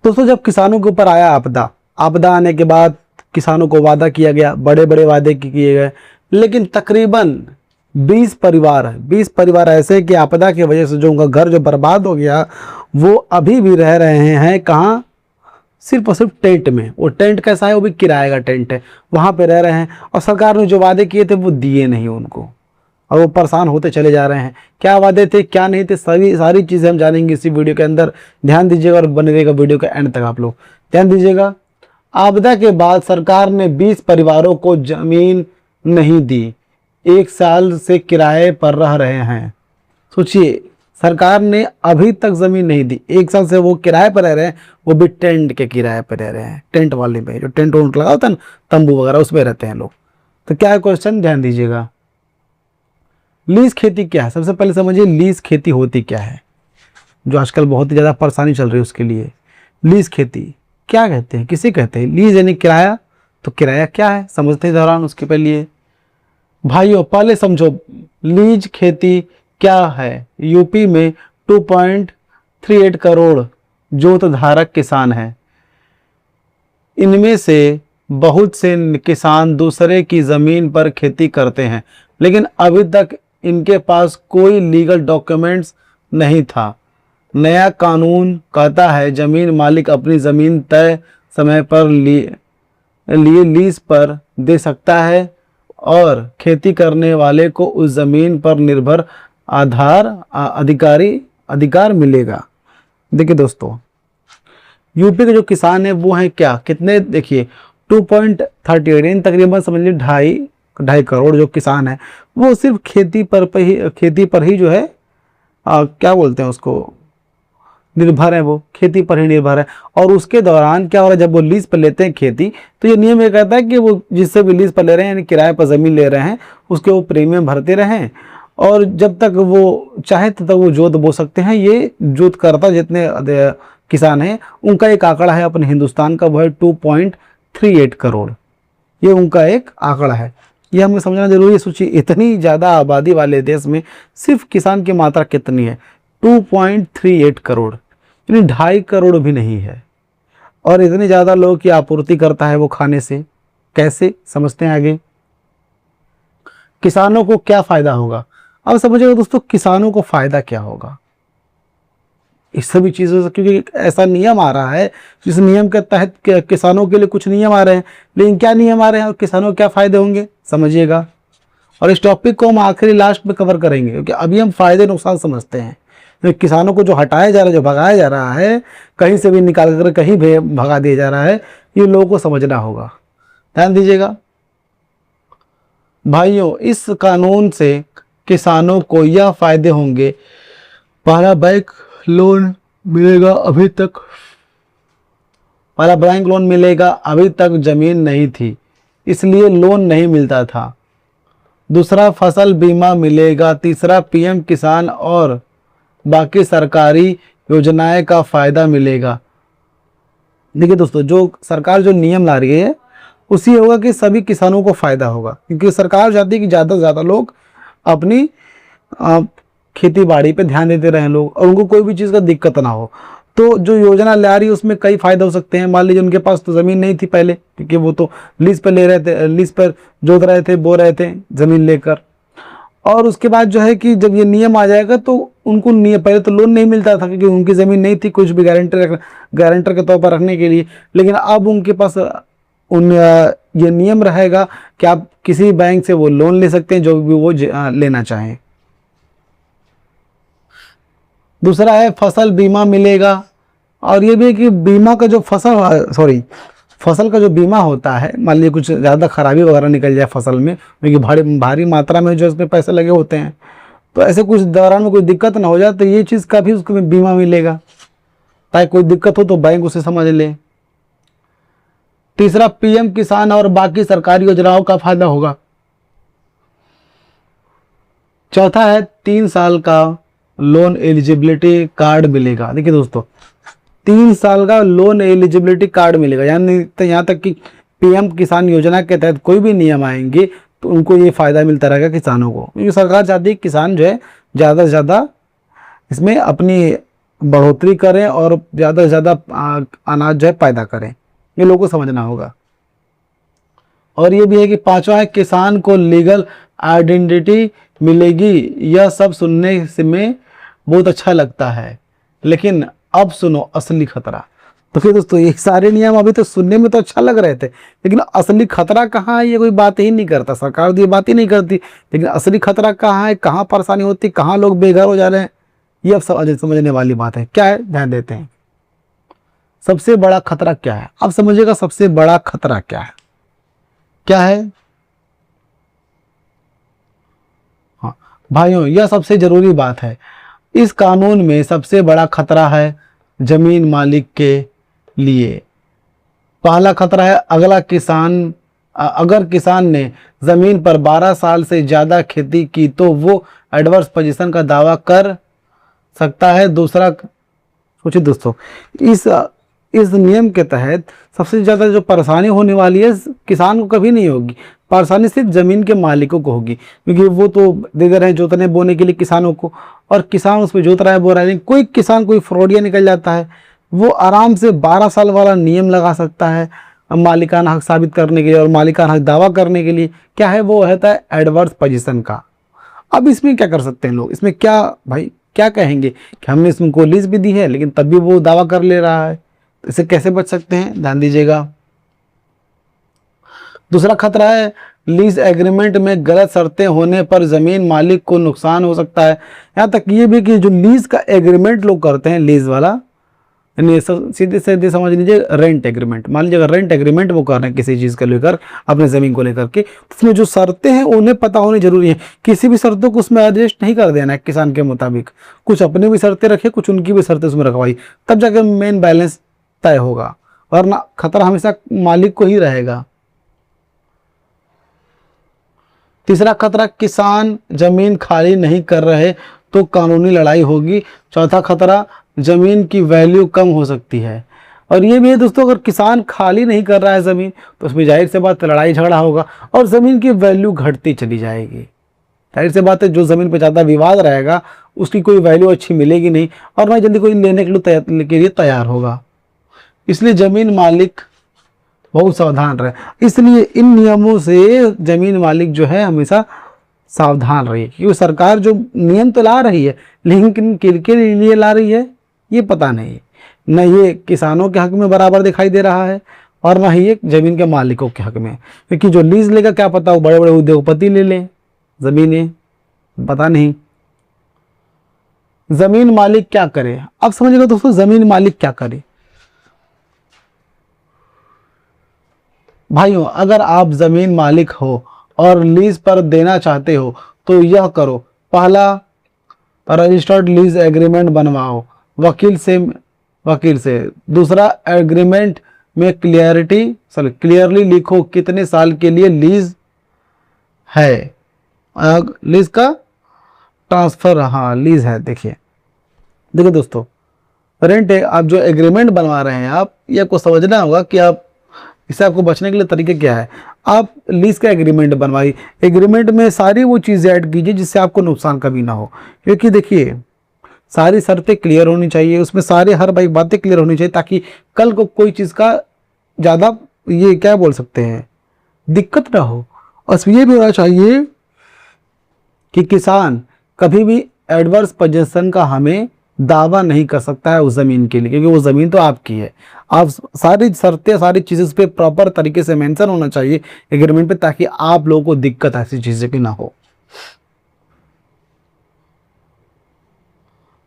दोस्तों जब किसानों के ऊपर आया आपदा, आपदा आने के बाद किसानों को वादा किया गया, बड़े बड़े वादे किए गए, लेकिन तकरीबन 20 परिवार ऐसे कि आपदा की वजह से जो उनका घर जो बर्बाद हो गया, वो अभी भी रह रहे हैं कहाँ? सिर्फ और सिर्फ टेंट में। वो टेंट कैसा है? वो भी किराए का टेंट है, वहाँ पे रह रहे हैं। और सरकार ने जो वादे किए थे वो दिए नहीं उनको, और वो परेशान होते चले जा रहे हैं। क्या वादे थे, क्या नहीं थे, सारी चीज़ें हम जानेंगे इसी वीडियो के अंदर। ध्यान दीजिएगा और बने रहेगा वीडियो के एंड तक। आप लोग ध्यान दीजिएगा। आपदा के बाद सरकार ने 20 परिवारों को जमीन नहीं दी, 1 साल से किराए पर रह रहे हैं। सोचिए, सरकार ने अभी तक जमीन नहीं दी, 1 साल से वो किराए पर रह रहे हैं, वो भी टेंट के किराए पर रह रहे हैं। टेंट वाले पे, जो टेंट वोंट लगा होता है ना, तंबू वगैरह, उस पर रहते हैं लोग। तो क्या है क्वेश्चन, ध्यान दीजिएगा। लीज खेती क्या है? सबसे पहले समझिए लीज खेती होती क्या है, जो आजकल बहुत ही ज़्यादा परेशानी चल रही है उसके लिए। लीज खेती क्या कहते हैं, किसे कहते हैं? लीज यानी किराया। तो किराया क्या है समझते हैं दौरान उसके पहले भाइयों, पहले समझो लीज खेती क्या है। यूपी में 2.38 करोड़ जोत धारक किसान हैं। इनमें से बहुत से किसान दूसरे की ज़मीन पर खेती करते हैं, लेकिन अभी तक इनके पास कोई लीगल डॉक्यूमेंट्स नहीं था। नया कानून कहता है ज़मीन मालिक अपनी ज़मीन तय समय पर लिए लीज पर दे सकता है और खेती करने वाले को उस ज़मीन पर निर्भर अधिकार मिलेगा। देखिए दोस्तों, यूपी के जो किसान है वो हैं क्या, कितने? देखिए 2.38 तकरीबन समझ लीजिए 2.5 करोड़ जो किसान है, वो सिर्फ खेती पर ही जो है क्या बोलते हैं उसको, निर्भर है। वो खेती पर ही निर्भर है। और उसके दौरान क्या हो रहा है, जब वो लीज पर लेते हैं खेती, तो ये नियम ये कहता है कि वो जिससे भी लीज पर ले रहे हैं, यानी किराए पर ज़मीन ले रहे हैं, उसके वो प्रीमियम भरते रहें, और जब तक वो चाहे तब तक वो जोत बो सकते हैं। ये जोत करता जितने किसान हैं उनका एक आंकड़ा है अपने हिंदुस्तान का, वो है 2.38 करोड़। ये उनका एक आंकड़ा है, ये हमें समझना जरूरी है। सोचिए इतनी ज़्यादा आबादी वाले देश में सिर्फ किसान की मात्रा कितनी है? 2.38 करोड़, यानी 2.5 करोड़ भी नहीं है। और इतने ज़्यादा लोगों की आपूर्ति करता है वो खाने से। कैसे, समझते हैं आगे। किसानों को क्या फ़ायदा होगा? अब समझिएगा दोस्तों, किसानों को फ़ायदा क्या होगा इस सभी चीज़ों से, क्योंकि ऐसा नियम आ रहा है जिस नियम के तहत किसानों के लिए कुछ नियम आ रहे हैं। लेकिन क्या नियम आ रहे हैं और किसानों को क्या फ़ायदे होंगे, समझिएगा। और इस टॉपिक को हम आखिरी लास्ट में कवर करेंगे, क्योंकि अभी हम फ़ायदे नुकसान समझते हैं। तो किसानों को जो हटाया जा रहा है, जो भगाया जा रहा है, कहीं से भी निकाल कर कहीं भी भगा दिया जा रहा है, ये लोगों को समझना होगा। ध्यान दीजिएगा भाइयों, इस कानून से किसानों को यह फायदे होंगे। पहला बैंक लोन मिलेगा, अभी तक जमीन नहीं थी इसलिए लोन नहीं मिलता था। दूसरा, फसल बीमा मिलेगा। तीसरा, पीएम किसान और बाकी सरकारी योजनाएं का फायदा मिलेगा। देखिए दोस्तों, जो सरकार जो नियम ला रही है उसी होगा कि सभी किसानों को फायदा होगा, क्योंकि सरकार चाहती है कि ज़्यादा से ज़्यादा लोग अपनी खेती बाड़ी पे ध्यान देते रहें लोग, और उनको कोई भी चीज़ का दिक्कत ना हो। तो जो योजना ला रही है उसमें कई फायदे हो सकते हैं। मान लीजिए उनके पास तो ज़मीन नहीं थी पहले, क्योंकि वो तो लीज पर ले रहे थे, लीज पर जोत रहे थे, बो रहे थे ज़मीन लेकर। और उसके बाद जो है कि जब ये नियम आ जाएगा तो उनको पहले तो लोन नहीं मिलता था, क्योंकि उनकी ज़मीन नहीं थी कुछ भी गारंटर के तौर पर रखने के लिए। लेकिन अब उनके पास ये नियम रहेगा कि आप किसी बैंक से वो लोन ले सकते हैं जो भी वो लेना चाहें। दूसरा है फसल बीमा मिलेगा। और ये भी है कि बीमा का जो फसल का जो बीमा होता है, मान लीजिए कुछ ज़्यादा खराबी वगैरह निकल जाए फसल में, क्योंकि भारी मात्रा में जो इसमें पैसे लगे होते हैं, तो ऐसे कुछ दौरान में कोई दिक्कत ना हो जाए तो ये चीज़ का भी उसको बीमा मिलेगा, ताकि कोई दिक्कत हो तो बैंक उसे समझ ले। तीसरा, पीएम किसान और बाकी सरकारी योजनाओं का फायदा होगा। चौथा है 3 साल का लोन एलिजिबिलिटी कार्ड मिलेगा। देखिए दोस्तों, 3 साल का लोन एलिजिबिलिटी कार्ड मिलेगा, यानी यहाँ तक कि पीएम किसान योजना के तहत कोई भी नियम आएंगे तो उनको ये फ़ायदा मिलता रहेगा किसानों को, क्योंकि सरकार चाहती है किसान जो है ज़्यादा से ज़्यादा इसमें अपनी बढ़ोतरी करें और ज़्यादा से ज़्यादा अनाज जो है पैदा करें, ये लोगों को समझना होगा। और ये भी है कि पांचवा है, किसान को लीगल आइडेंटिटी मिलेगी। यह सब सुनने से में बहुत अच्छा लगता है, लेकिन अब सुनो असली खतरा। तो फिर दोस्तों ये सारे नियम अभी तो सुनने में तो अच्छा लग रहे थे, लेकिन असली खतरा कहाँ है ये कोई बात ही नहीं करता, सरकार तो ये बात ही नहीं करती। लेकिन असली खतरा कहाँ है, कहाँ परेशानी होती, कहाँ लोग बेघर हो जा रहे हैं, ये अब समझने वाली बात है। क्या है, ध्यान देते हैं। सबसे बड़ा खतरा क्या है, अब समझिएगा सबसे बड़ा खतरा क्या है। क्या है, हाँ भाइयों, यह सबसे जरूरी बात है। इस कानून में सबसे बड़ा खतरा है जमीन मालिक के लिए। पहला खतरा है अगर किसान ने जमीन पर 12 साल से ज्यादा खेती की तो वो एडवर्स पोजीशन का दावा कर सकता है। दूसरा, सोचिए दोस्तों, इस नियम के तहत सबसे ज्यादा जो परेशानी होने वाली है किसान को कभी नहीं होगी, परेशानी सिर्फ जमीन के मालिकों को होगी, क्योंकि वो तो दे दे रहे हैं जोतने बोने के लिए किसानों को, और किसान उस पर जोत रहा है बो रहा है। कोई किसान कोई फ्रॉडिया निकल जाता है, वो आराम से 12 साल वाला नियम लगा सकता है मालिकाना हक साबित करने के लिए और मालिकाना हक दावा करने के लिए। क्या है, वो रहता है एडवर्स पोजीशन का। अब इसमें क्या कर सकते हैं लोग, इसमें क्या भाई क्या कहेंगे कि हमने इसको लीज भी दी है लेकिन तब भी वो दावा कर ले रहा है, तो इससे कैसे बच सकते हैं, ध्यान दीजिएगा। दूसरा खतरा है लीज एग्रीमेंट में गलत शर्तें होने पर जमीन मालिक को नुकसान हो सकता है। यहाँ तक ये भी कि जो लीज का एग्रीमेंट लोग करते हैं, लीज वाला, यानी सीधे सीधे समझ लीजिए रेंट एग्रीमेंट। मान लीजिए अगर रेंट एग्रीमेंट वो कर रहे हैं किसी चीज़ को लेकर, अपने ज़मीन को लेकर के, तो उसमें जो शर्तें हैं उन्हें पता होनी जरूरी है। किसी भी शर्तों को उसमें एडजस्ट नहीं कर देना है किसान के मुताबिक, कुछ अपनी भी शर्तें रखे, कुछ उनकी भी शर्तें उसमें रखवाई, तब जाकर मेन बैलेंस तय होगा, वरना खतरा हमेशा मालिक को ही रहेगा। तीसरा खतरा, किसान जमीन खाली नहीं कर रहे तो कानूनी लड़ाई होगी। चौथा खतरा, जमीन की वैल्यू कम हो सकती है। और ये भी है दोस्तों, अगर किसान खाली नहीं कर रहा है ज़मीन तो उसमें जाहिर से बात लड़ाई झगड़ा होगा और ज़मीन की वैल्यू घटती चली जाएगी। जाहिर से बात है, जो ज़मीन पर ज़्यादा विवाद रहेगा उसकी कोई वैल्यू अच्छी मिलेगी नहीं और ना जल्दी कोई लेने के लिए तैयार होगा। इसलिए ज़मीन मालिक बहुत सावधान रहे। इसलिए इन नियमों से ज़मीन मालिक जो है हमेशा सावधान रहिए, क्योंकि सरकार जो नियम तो ला रही है लेकिन किनके लिए ला रही है ये पता नहीं। न ये किसानों के हक में बराबर दिखाई दे रहा है और न ही ये जमीन के मालिकों के हक में, क्योंकि जो लीज लेगा क्या पता वो बड़े बड़े उद्योगपति ले लें जमीनें, पता नहीं। जमीन मालिक क्या करे, अब समझिएगा दोस्तों, जमीन मालिक क्या करे। भाइयों, अगर आप जमीन मालिक हो और लीज पर देना चाहते हो तो यह करो। पहला, रजिस्टर्ड लीज एग्रीमेंट बनवाओ वकील से। दूसरा, एग्रीमेंट में क्लियरली लिखो कितने साल के लिए लीज है। लीज का ट्रांसफर, हाँ लीज है। देखिए दोस्तों, रेंट आप जो एग्रीमेंट बनवा रहे हैं आप, ये आपको समझना होगा कि आप इससे आपको बचने के लिए तरीके क्या है। आप लीज का एग्रीमेंट बनवाइए, एग्रीमेंट में सारी वो चीज़ें ऐड कीजिए जिससे आपको नुकसान कभी ना हो। क्योंकि देखिए, सारी शर्तें क्लियर होनी चाहिए, उसमें सारे हर भाई बातें क्लियर होनी चाहिए, ताकि कल को कोई चीज़ का ज़्यादा ये क्या बोल सकते हैं दिक्कत ना हो। और ये भी होना चाहिए कि किसान कभी भी एडवर्स पोजीशन का हमें दावा नहीं कर सकता है उस ज़मीन के लिए, क्योंकि वो ज़मीन तो आपकी है। आप सारी शर्तें सारी चीज़ें उस पर प्रॉपर तरीके से मेंशन होना चाहिए एग्रीमेंट पे, ताकि आप लोगों को दिक्कत ऐसी चीज़ें की ना हो।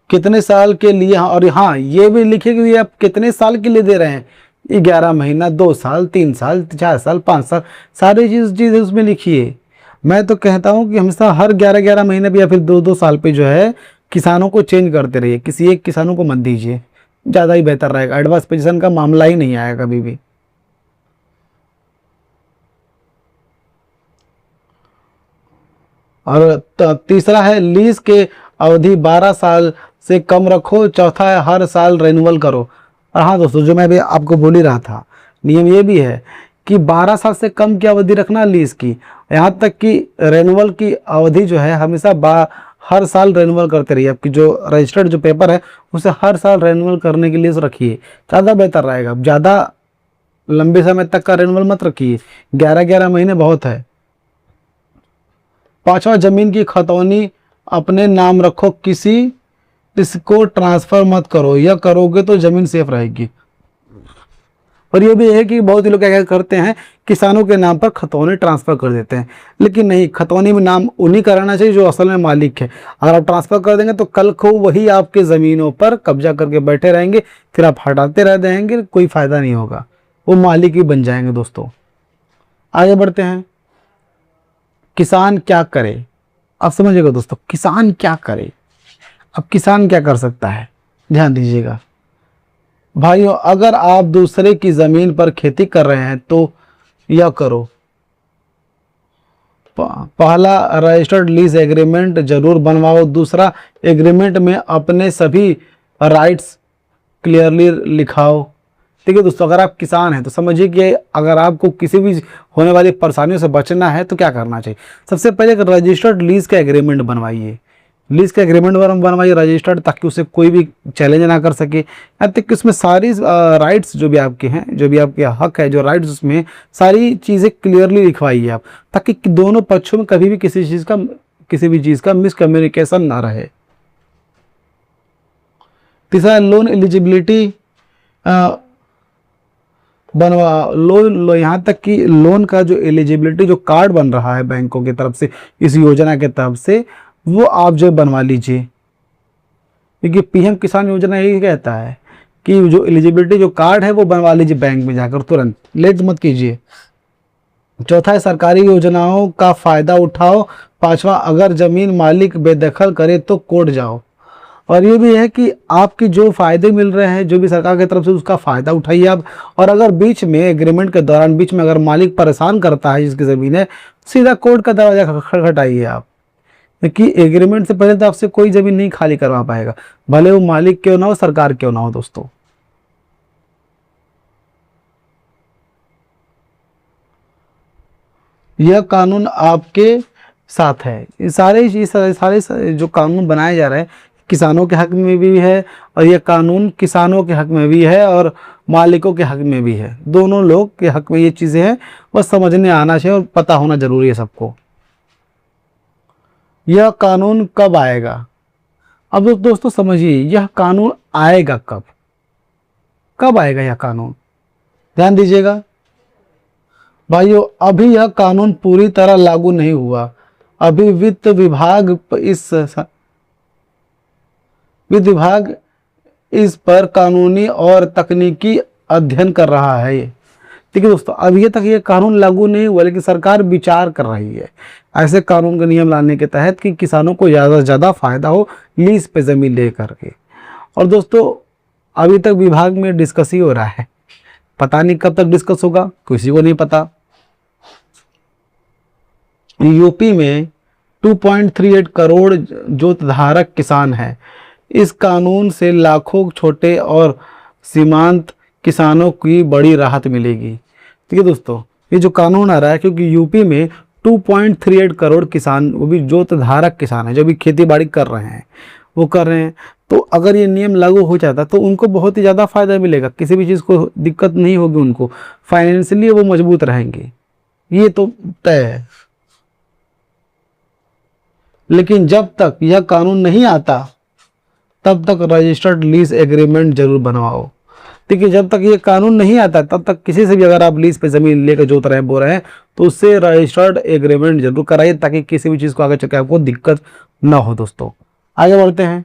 कितने साल के लिए, और हाँ ये भी लिखिए कि आप कितने साल के लिए दे रहे हैं, 11 महीना, 2 साल, 3 साल, 4 साल, 5 साल, सारी चीज़ें उसमें लिखिए। मैं तो कहता हूँ कि हमेशा हर 11-11 महीने पे या फिर 2-2 साल पे जो है किसानों को चेंज करते रहिए, किसी एक किसानों को मत दीजिए, ज़्यादा ही बेहतर रहेगा। एडवांस पोजीशन का मामला ही नहीं आएगा कभी भी। और तीसरा है लीज के अवधि 12 साल से कम रखो। चौथा है हर साल रेन्यूअल करो। और हाँ दोस्तों, जो मैं भी आपको बोल ही रहा था, नियम ये भी है कि 12 साल से कम की अवधि रखना लीज की, यहाँ तक कि रेन्यूअल की अवधि जो है हमेशा हर साल रेन्यूअल करते रहिए। आपकी जो रजिस्टर्ड जो पेपर है उसे हर साल रेन्यूअल करने के लिए रखिए, ज़्यादा बेहतर रहेगा। ज़्यादा लंबे समय तक का रेन्यूअल मत रखिए, 11-11 महीने बहुत है। 5वां, जमीन की खतौनी अपने नाम रखो, इसको ट्रांसफर मत करो, यह करोगे तो जमीन सेफ रहेगी। और ये भी है कि बहुत ही लोग क्या करते हैं, किसानों के नाम पर खतौनी ट्रांसफर कर देते हैं, लेकिन नहीं, खतौनी में नाम उन्हीं का रहना चाहिए जो असल में मालिक है। अगर आप ट्रांसफर कर देंगे तो कल को वही आपके ज़मीनों पर कब्जा करके बैठे रहेंगे, फिर आप हटाते रह जाएंगे, कोई फ़ायदा नहीं होगा, वो मालिक ही बन जाएंगे। दोस्तों आगे बढ़ते हैं। किसान क्या करे, आप समझिएगा दोस्तों, किसान क्या करे। अब किसान क्या कर सकता है, ध्यान दीजिएगा भाइयों। अगर आप दूसरे की ज़मीन पर खेती कर रहे हैं तो यह करो। पहला, रजिस्टर्ड लीज एग्रीमेंट जरूर बनवाओ। दूसरा, एग्रीमेंट में अपने सभी राइट्स क्लियरली लिखाओ। ठीक है दोस्तों, अगर आप किसान हैं तो समझिए कि अगर आपको किसी भी होने वाली परेशानियों से बचना है तो क्या करना चाहिए। सबसे पहले एक रजिस्टर्ड लीज का एग्रीमेंट बनवाइए। लीज का एग्रीमेंट बनवाइए रजिस्टर्ड, ताकि उसे कोई भी चैलेंज ना कर सके। यहाँ तक कि उसमें सारी राइट्स जो भी आपके हैं, जो भी आपके हक है, जो राइट्स, उसमें सारी चीज़ें क्लियरली लिखवाइए आप, ताकि दोनों पक्षों में कभी भी किसी भी चीज़ का मिसकम्युनिकेशन ना रहे। तीसरा, लोन एलिजिबिलिटी बनवा लो। यहाँ तक कि लोन का जो एलिजिबिलिटी जो कार्ड बन रहा है बैंकों की तरफ से इस योजना के तरफ से, वो आप जो बनवा लीजिए, क्योंकि पीएम किसान योजना यही कहता है कि जो एलिजिबिलिटी जो कार्ड है वो बनवा लीजिए बैंक में जाकर, तुरंत लेट मत कीजिए। चौथा है, सरकारी योजनाओं का फ़ायदा उठाओ। 5वां, अगर ज़मीन मालिक बेदखल करे तो कोर्ट जाओ। और ये भी है कि आपकी जो फ़ायदे मिल रहे हैं जो भी सरकार की तरफ से, उसका फ़ायदा उठाइए आप। और अगर बीच में एग्रीमेंट के दौरान बीच में अगर मालिक परेशान करता है जिसकी ज़मीन है, सीधा कोर्ट का दरवाज़ा खटखटाइए आप, क्योंकि एग्रीमेंट से पहले तो आपसे कोई ज़मीन नहीं खाली करवा पाएगा, भले वो मालिक क्यों ना हो, सरकार क्यों ना हो। दोस्तों यह कानून आपके साथ है। ये सारे जो कानून बनाए जा रहे हैं किसानों के हक में भी है, और यह कानून किसानों के हक में भी है और मालिकों के हक में भी है। दोनों लोग के हक में ये चीज़ें हैं, बस समझने आना चाहिए और पता होना जरूरी है सबको। यह कानून कब आएगा। अब दोस्तों समझिए, यह कानून आएगा कब, कब आएगा यह कानून, ध्यान दीजिएगा भाइयों। अभी यह कानून पूरी तरह लागू नहीं हुआ। अभी वित्त विभाग इस पर कानूनी और तकनीकी अध्ययन कर रहा है। ठीक है दोस्तों, अभी तक ये कानून लागू नहीं हुआ, लेकिन सरकार विचार कर रही है ऐसे कानून का नियम लाने के तहत कि किसानों को ज़्यादा से ज़्यादा फायदा हो लीज पे ज़मीन ले करके। और दोस्तों अभी तक विभाग में डिस्कस ही हो रहा है, पता नहीं कब तक डिस्कस होगा, किसी को नहीं पता। यूपी में 2.38 करोड़ जोत धारक किसान हैं। इस कानून से लाखों छोटे और सीमांत किसानों की बड़ी राहत मिलेगी। ठीक है दोस्तों, ये जो कानून आ रहा है, क्योंकि यूपी में 2.38 करोड़ किसान, वो भी जोत धारक किसान हैं, जो भी खेती बाड़ी कर रहे हैं वो कर रहे हैं, तो अगर ये नियम लागू हो जाता तो उनको बहुत ही ज़्यादा फायदा मिलेगा, किसी भी चीज़ को दिक्कत नहीं होगी उनको, फाइनेंशियली वो मजबूत रहेंगे, ये तो तय है। लेकिन जब तक यह कानून नहीं आता तब तक रजिस्टर्ड लीज एग्रीमेंट जरूर बनवाओ। ठीक है, जब तक ये कानून नहीं आता तब तक किसी से भी अगर आप लीज पे ज़मीन लेकर जोत रहे बो रहे हैं तो उससे रजिस्टर्ड एग्रीमेंट जरूर कराइए, ताकि किसी भी चीज़ को आगे चलकर आपको दिक्कत ना हो। दोस्तों आगे बढ़ते हैं।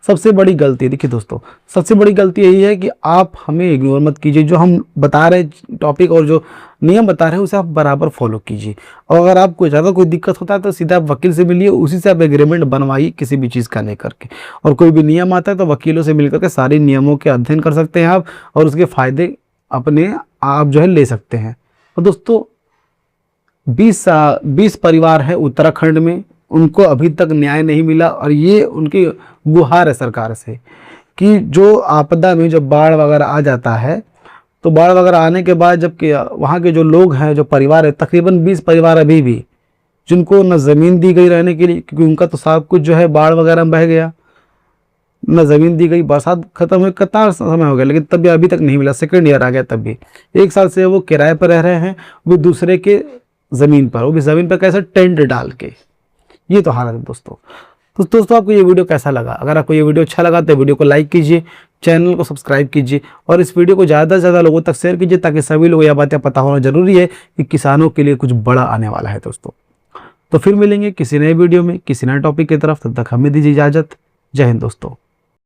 सबसे बड़ी गलती, देखिए दोस्तों, सबसे बड़ी गलती यही है कि आप हमें इग्नोर मत कीजिए। जो हम बता रहे टॉपिक और जो नियम बता रहे हैं उसे आप बराबर फॉलो कीजिए। और अगर आपको ज़्यादा कोई दिक्कत होता है तो सीधा आप वकील से मिलिए, उसी से आप एग्रीमेंट बनवाइए किसी भी चीज़ का लेकर के। और कोई भी नियम आता है तो वकीलों से मिलकर के सारे नियमों के अध्ययन कर सकते हैं आप, और उसके फ़ायदे अपने आप जो है ले सकते हैं। और दोस्तों 20 परिवार है उत्तराखंड में, उनको अभी तक न्याय नहीं मिला, और ये उनकी गुहार है सरकार से कि जो आपदा में जब बाढ़ वगैरह आ जाता है तो बाढ़ वगैरह आने के बाद जबकि वहाँ के जो लोग हैं, जो परिवार है, तकरीबन 20 परिवार अभी भी जिनको न ज़मीन दी गई रहने के लिए, क्योंकि उनका तो सब कुछ जो है बाढ़ वगैरह में बह गया, न ज़मीन दी गई, बरसात खत्म हुए कितना समय हो गया, लेकिन तब भी अभी तक नहीं मिला, सेकंड ईयर आ गया तब भी। 1 साल से वो किराए पर रह रहे हैं, वो दूसरे के ज़मीन पर, वो भी ज़मीन पर कैसे, टेंट डाल के। ये तो हालत है दोस्तों। तो दोस्तों आपको ये वीडियो कैसा लगा? अगर आपको ये वीडियो अच्छा लगा तो वीडियो को लाइक कीजिए, चैनल को सब्सक्राइब कीजिए और इस वीडियो को ज़्यादा से ज़्यादा लोगों तक शेयर कीजिए, ताकि सभी लोग यह बातें पता होना जरूरी है कि किसानों के लिए कुछ बड़ा आने वाला है दोस्तों। तो फिर मिलेंगे किसी नए वीडियो में किसी नए टॉपिक की तरफ, तब तक हमें दीजिए इजाज़त। जय हिंद दोस्तों।